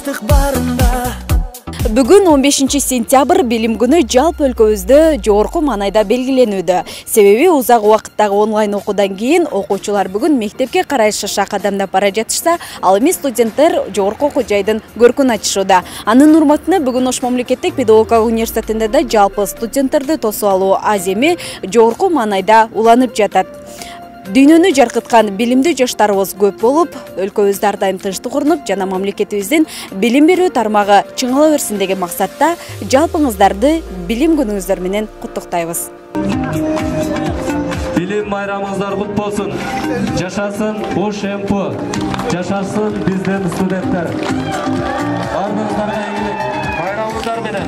тынчтык барында. Бүгін 15 сентябрь билим күнү жалпы өлкөбүздө жогорку маанайда белгиленүүдө. Себеби узак убакыттагы онлайн окуудан кийин окуучулар бүгүн мектепке карай шаша кадамдап бара жатышса, ал эми студенттер жогорку окуу жайдын көркүн ачышууда. Анын урматына бүгүн Ош мамлекеттик педагогикалык университетинде да жалпы студенттерди тосуп алуу аземи жогорку маанайда уланып жатат. Дүйнөнү жаркыткан билимдүү жаштарыбыз көп болуп, өлкөбүздө ар дайым тынчтык орнуп, жана мамлекетибиздин билим берүү тармагы чыңала берсин деген максатта жалпыңыздарды билим күнүңүздөр менен куттуктайбыз. Билим майрамыңыздар кут болсун. Жашасын ОШМП, жашасын биздин студенттер. Бардыгыңыздарга ийгилик. Майрамыңыздар менен.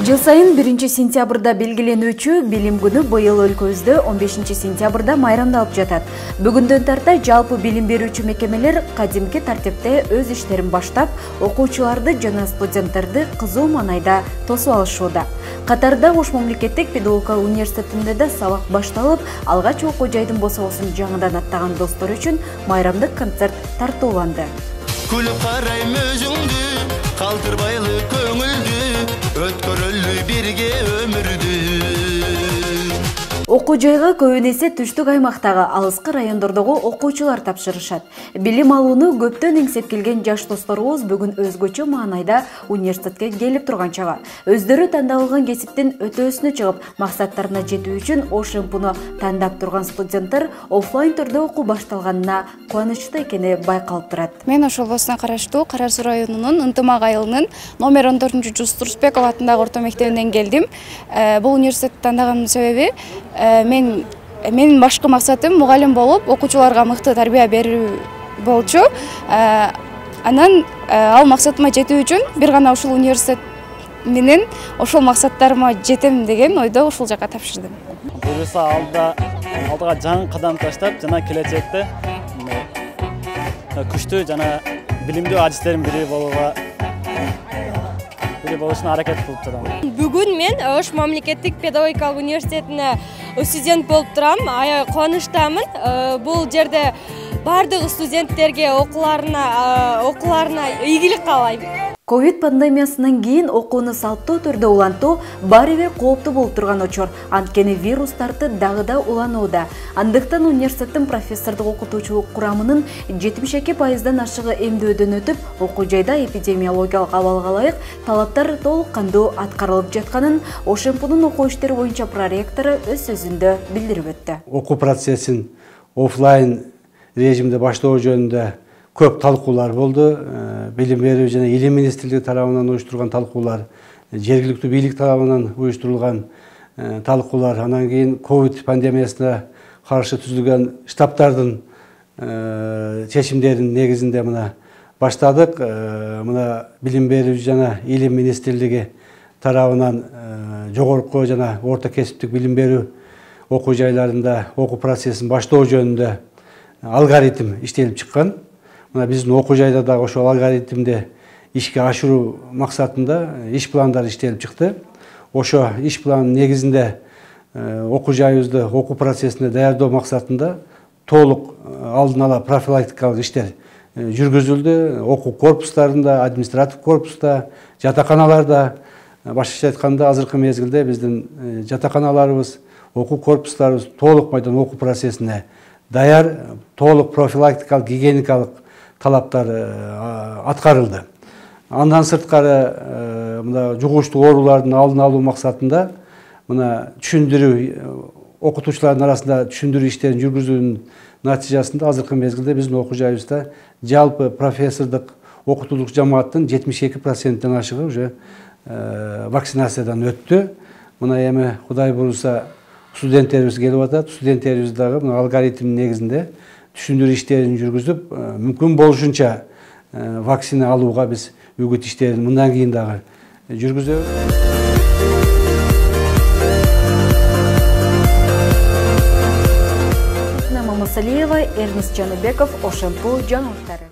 Жыл сайын 1 сентябрда белгиленүүчү билим күнү быйыл өлкөбүздө 15 сентябрда майрамдалып жатат. Бүгүндөн тарта жалпы билим берүүчү мекемелер кадимки тартипте өз иштерин баштап, окуучуларды жана студенттерди кызуу маанайда тосуп алышууда. Катарда Ош мамлекеттик педагогикалык университетинде да сабак башталып, алгач окуу жайдын босогосун жаңыдан аттаган достор үчүн майрамдык концерт тартууланды. Күлүп карайм өзүңдү, калтырбайлы көңүлдү, өткөрөлү бирге өмүрдү. Окуу жайга көбүнесе түштүк аймактагы алыскы райондордогу окуучулар тапшырышат. Билим алууну көптөн эңсеп келген жаш досторубуз бүгүн өзгөчө маанайда университетке келип турган чагы. Өздөрү тандалган кесиптин өтөөсүнө чыгып, максаттарына жетүү үчүн ОШМПны тандап турган студенттер офлайн түрдө окуу башталганына кубанычтуу экени байкалып турат. Мен Ош облусуна караштуу Кара Суу районунун Ынтымак айылынын номер 14 Жус Турсбеков атындагы орто мектебинен келдим. Бул университетти тандаганымдын себеби менин башкы максатым мугалим болуп, окуучуларга мыкты тарбия берүү болчу. Анан ал максатыма жетүү үчүн бир гана ушул университет менен ошол максаттарыма жетем деген ойдо ушул жакка тапшырдым. Буюрса алдыга жаңы кадам таштап, жана келечекте күчтүү жана билимдүү адистердин бири болушуна аракет кылып турам. Бүгүн мен Ош мамлекеттик педагогикалык университетине студент болуп турам. Аябай кубанычтамын. Бул жерде бардык студенттерге окууларына ийгилик каалайм. Ковид пандемиясынан кийин окууну салттуу түрдө улантуу баары бир кооптуу болуп турган очор. Анткени вирус тарты дагы да уланууда. Андыктан университеттин профессордук окутуучулук курамынын 72%дан ашыгы эмдөөдөн өтүп, окуу жайда эпидемиологиялык абалга ылайык талаптар толук кандуу аткарылып жатканын ОШМПнын окуу иштери боюнча проректору өз сөзүндө билдирип өттү. Окуу процессин офлайн режимде баштоо жөнүндө көп талкуулар болду. Билим берүү жана илим министрлиги тарабынан уюштурулган талкуулар, жергиликтүү бийлик тарабынан уюштурулган талкуулар, анан кийин ковид пандемиясына каршы түзүлгөн штабтардын чечимдеринин негизинде мына баштадык. Мына билим берүү жана илим министрлиги тарабынан жогорку жана орто кесиптик билим берүү окуу жайларында окуу процессин баштоо жөнүндө алгоритм иштелип чыккан. Мына биздин окуу жайда дагы ошол алгоритмди ишке ашыруу максатында иш пландар иштелип чыкты. Ошо иш планын негизинде окуу жайыбызды окуу процессине даярдоо максатында толук алдын ала профилактикалык иштер жүргүзүлдү. Окуу корпустарында, административ корпуста, жатаканаларда, башкача айтканда азыркы мезгилде биздин жатаканаларыбыз, окуу корпустарыбыз толук майдан окуу процессине даяр, толук профилактикалык, гигиеникалык талаптар аткарылды. Андан сырткары мына жугуучтук оорулардын алдын алуу максатында мына түшүндүрүү, окутуучулардын арасында түшүндүрүү иштерин жүргүзүүнүн натыйжасында азыркы мезгилде биздин окуу жайыбызда жалпы профессордук окутуулук жамааттын 72%-ден ашыгы уже вакцинациядан өттү. Мына эми Кудай буйруса студенттерибиз келип атат. Студенттерибиз дагы мына алгоритмдин негизинде түшүндүрүү иштерин жүргүзүп, мүмкүн болушунча вакцина алууга биз үгүт иштерин мындан кийин дагы жүргүзөбүз. Мамасалиева, Эрнест Жаныбеков, ОШМП жаңылыктары.